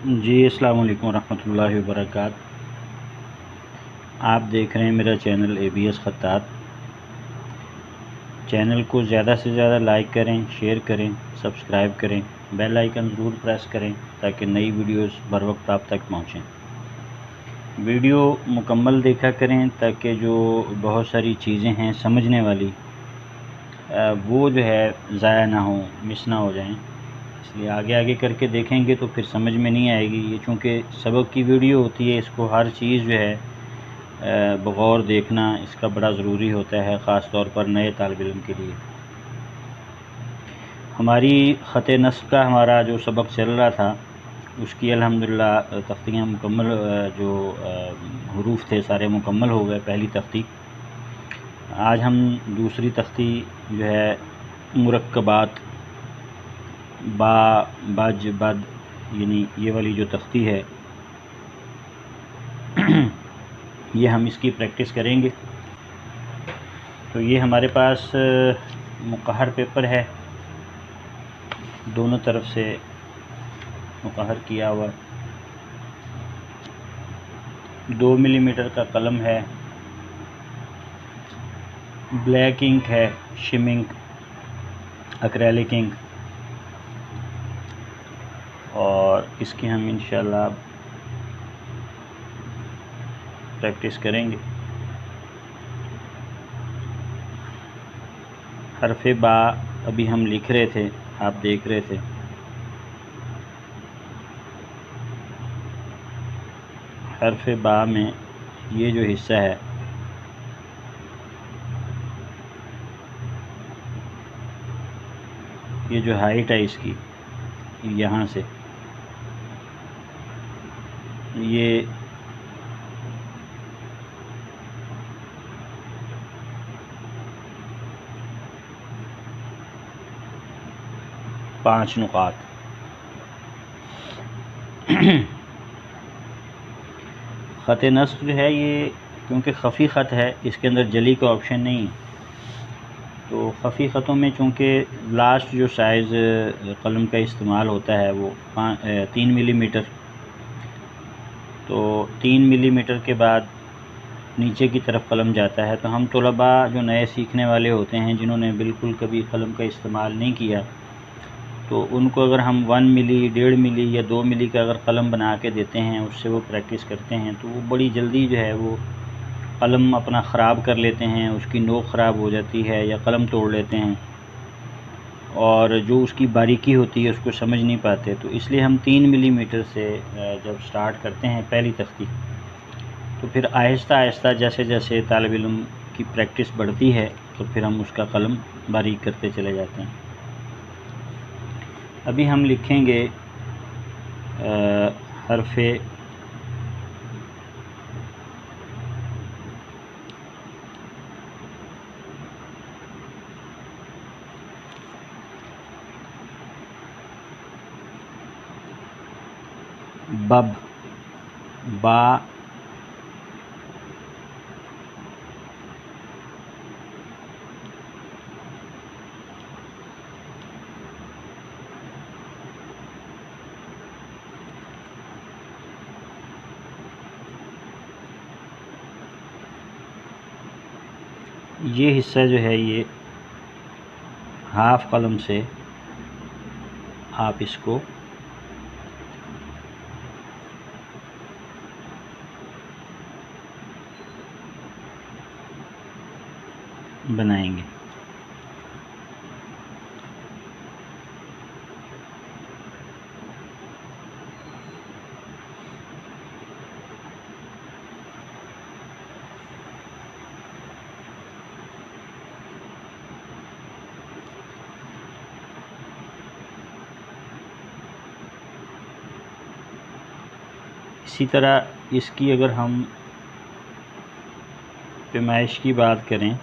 जी अस्सलाम वालेकुम रहमतुल्लाहि व बरकात। आप देख रहे हैं मेरा चैनल ABS ख़त्तात। चैनल को ज़्यादा से ज़्यादा लाइक करें, शेयर करें, सब्सक्राइब करें, बेल आइकन ज़रूर प्रेस करें ताकि नई वीडियोस बर वक्त आप तक पहुँचें। वीडियो मुकम्मल देखा करें ताकि जो बहुत सारी चीज़ें हैं समझने वाली वो जो है ज़ाया ना हो, मिस ना हो जाएं। इसलिए आगे आगे करके देखेंगे तो फिर समझ में नहीं आएगी। ये चूँकि सबक की वीडियो होती है, इसको हर चीज़ जो है बगौर देखना इसका बड़ा ज़रूरी होता है, ख़ास तौर पर नए तालिब इल्म के लिए। हमारी ख़त नस्ब का हमारा जो सबक चल रहा था उसकी अल्हम्दुलिल्लाह तख्तियाँ मुकम्मल, जो हरूफ थे सारे मुकम्मल हो गए पहली तख्ती। आज हम दूसरी तख्ती जो है मुरक्कबात बा, बज, बद, यानी ये वाली जो तख्ती है ये हम इसकी प्रैक्टिस करेंगे। तो ये हमारे पास मुक़हर पेपर है, दोनों तरफ से मुक़हर किया हुआ, 2 मिलीमीटर का कलम है, ब्लैक इंक है, शिमिंग, एक्रेलिक इंक, और इसकी हम इंशाल्लाह प्रैक्टिस करेंगे। हरफ़े बा अभी हम लिख रहे थे, आप देख रहे थे। हरफ़े बा में ये जो हिस्सा है ये जो हाइट है इसकी यहाँ से ये पाँच नुकात ख़त नस्ब जो है ये क्योंकि ख़फ़ी ख़त है, इसके अंदर जली का ऑप्शन नहीं है, तो ख़फ़ी ख़तों में चूँकि लास्ट जो साइज़ कलम का इस्तेमाल होता है वो 3 मिलीमीटर, तो 3 मिलीमीटर के बाद नीचे की तरफ कलम जाता है। तो हम तलबा जो नए सीखने वाले होते हैं, जिन्होंने बिल्कुल कभी कलम का इस्तेमाल नहीं किया, तो उनको अगर हम 1 मिली, 1.5 मिली या 2 मिली का अगर कलम बना के देते हैं, उससे वो प्रैक्टिस करते हैं, तो वो बड़ी जल्दी जो है वो कलम अपना ख़राब कर लेते हैं, उसकी नोक ख़राब हो जाती है या कलम तोड़ लेते हैं, और जो उसकी बारीकी होती है उसको समझ नहीं पाते। तो इसलिए हम 3 मिलीमीटर से जब स्टार्ट करते हैं पहली तख्ती, तो फिर आहिस्ता आहिस्ता जैसे जैसे तालिब इल्म की प्रैक्टिस बढ़ती है, तो फिर हम उसका कलम बारीक करते चले जाते हैं। अभी हम लिखेंगे हरफ़े बब, बा, ये हिस्सा जो है ये हाफ़ कलम से आप इसको बनाएंगे। इसी तरह इसकी अगर हम पैमाइश की बात करें,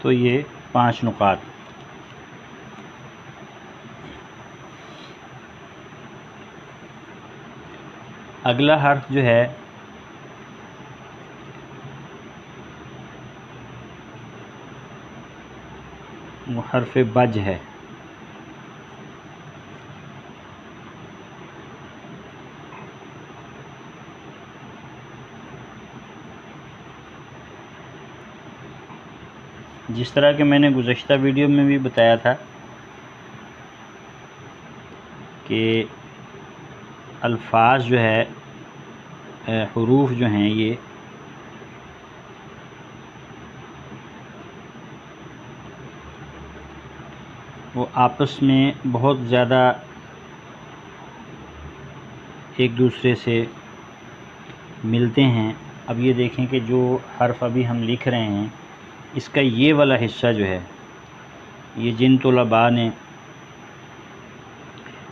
तो ये 5 नुकात। अगला हर्फ जो है वो हर्फ बज है। जिस तरह के मैंने गुज़श्ता वीडियो में भी बताया था कि अल्फाज जो है, हुरूफ जो हैं, ये वो आपस में बहुत ज़्यादा एक दूसरे से मिलते हैं। अब ये देखें कि जो हर्फ अभी हम लिख रहे हैं, इसका ये वाला हिस्सा जो है, ये जिन तलबा ने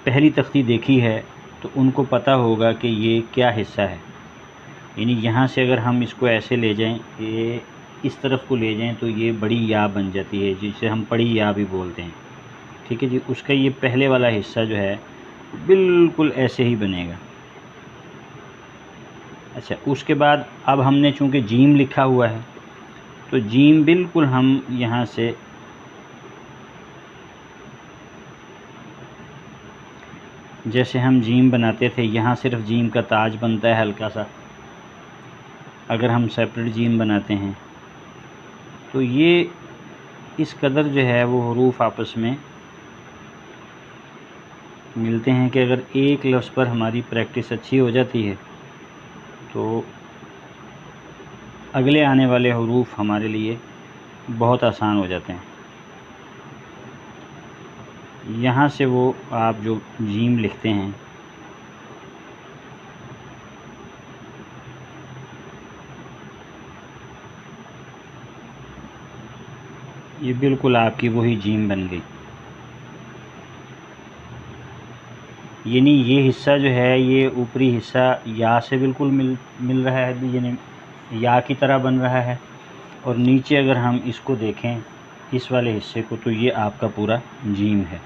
पहली तख्ती देखी है तो उनको पता होगा कि ये क्या हिस्सा है। यानी यहाँ से अगर हम इसको ऐसे ले जाएं, ये इस तरफ को ले जाएं, तो ये बड़ी या बन जाती है, जिसे हम बड़ी या भी बोलते हैं। ठीक है जी। उसका ये पहले वाला हिस्सा जो है बिल्कुल ऐसे ही बनेगा। अच्छा, उसके बाद अब हमने चूँकि जीम लिखा हुआ है, तो जीम बिल्कुल हम यहाँ से जैसे हम जीम बनाते थे, यहाँ सिर्फ जीम का ताज बनता है हल्का सा। अगर हम सेपरेट जीम बनाते हैं तो ये इस कदर जो है वो हुरूफ आपस में मिलते हैं कि अगर एक लफ्ज़ पर हमारी प्रैक्टिस अच्छी हो जाती है तो अगले आने वाले हुरूफ हमारे लिए बहुत आसान हो जाते हैं। यहाँ से वो आप जो जीम लिखते हैं, ये बिल्कुल आपकी वही जीम बन गई। यानी ये हिस्सा जो है, ये ऊपरी हिस्सा या से बिल्कुल मिल रहा है अभी, यानी या की तरह बन रहा है। और नीचे अगर हम इसको देखें, इस वाले हिस्से को, तो ये आपका पूरा जीम है।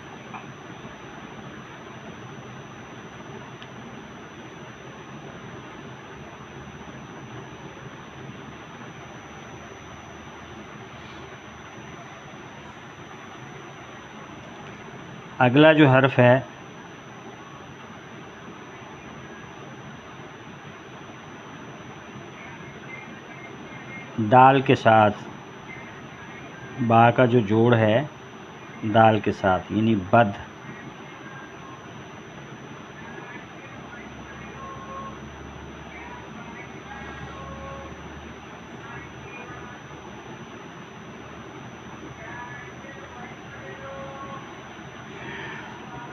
अगला जो हर्फ है दाल के साथ, बा का जो जोड़ है दाल के साथ, यानी बद।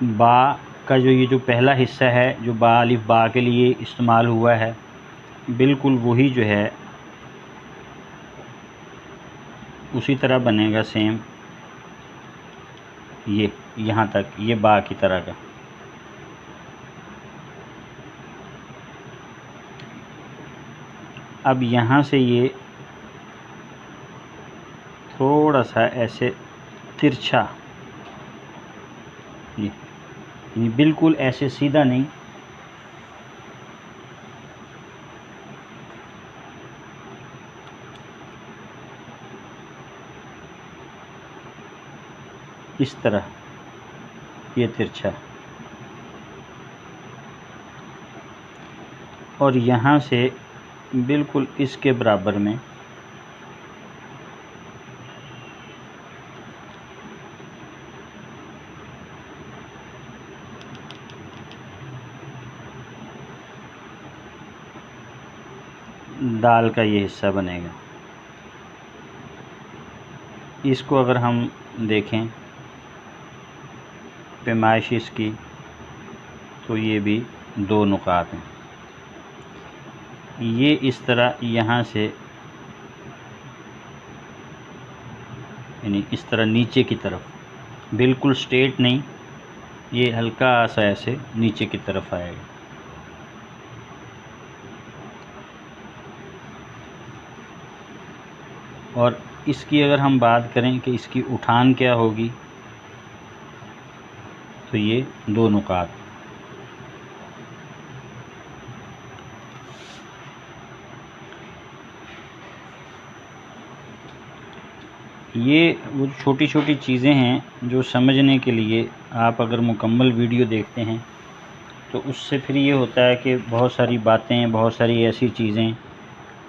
बा का ये जो पहला हिस्सा है, जो बा अलिफ बा के लिए इस्तेमाल हुआ है, बिल्कुल वही जो है उसी तरह बनेगा सेम। ये यहाँ तक, ये बा की तरह का। अब यहाँ से ये थोड़ा सा ऐसे तिरछा, ये बिल्कुल ऐसे सीधा नहीं, इस तरह ये तिरछा। और यहाँ से बिल्कुल इसके बराबर में दाल का ये हिस्सा बनेगा। इसको अगर हम देखें पैमाइश इसकी, तो ये भी 2 नुकात हैं। ये इस तरह यहाँ से, यानी इस तरह नीचे की तरफ, बिल्कुल स्ट्रेट नहीं, ये हल्का सा ऐसे नीचे की तरफ आएगा। और इसकी अगर हम बात करें कि इसकी उठान क्या होगी, तो ये 2 नुकात। ये वो छोटी छोटी चीज़ें हैं जो समझने के लिए आप अगर मुकम्मल वीडियो देखते हैं तो उससे फिर ये होता है कि बहुत सारी बातें, बहुत सारी ऐसी चीज़ें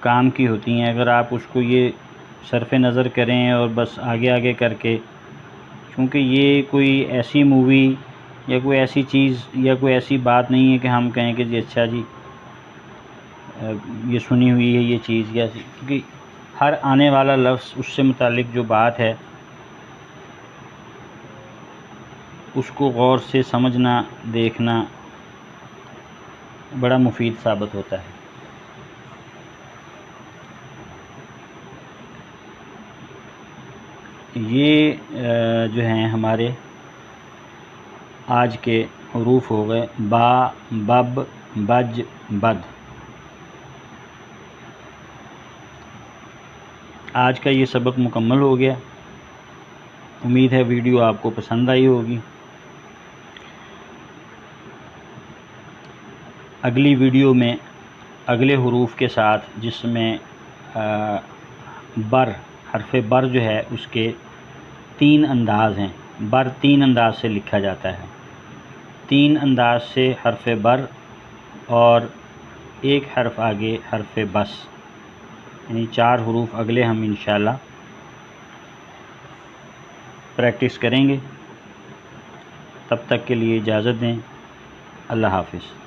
काम की होती हैं। अगर आप उसको ये सरफ़ नज़र करें और बस आगे आगे करके, क्योंकि ये कोई ऐसी मूवी या कोई ऐसी चीज़ या कोई ऐसी बात नहीं है कि हम कहें कि जी अच्छा जी ये सुनी हुई है ये चीज़, या क्योंकि हर आने वाला लफ्ज़ उससे मुतालिक जो बात है उसको गौर से समझना, देखना बड़ा मुफीद साबित होता है। ये जो हैं हमारे आज के हरूफ हो गए बा, बब, बज, बद। आज का ये सबक मुकम्मल हो गया। उम्मीद है वीडियो आपको पसंद आई होगी। अगली वीडियो में अगले हरूफ के साथ, जिसमें बर, हरफ बर जो है उसके 3 अंदाज़ हैं। बर 3 अंदाज से लिखा जाता है। 3 अंदाज से हरफ बर और एक हर्फ आगे हरफ बस, यानी 4 हरूफ अगले हम इंशाल्लाह प्रैक्टिस करेंगे। तब तक के लिए इजाज़त दें। अल्लाह हाफ़िज़।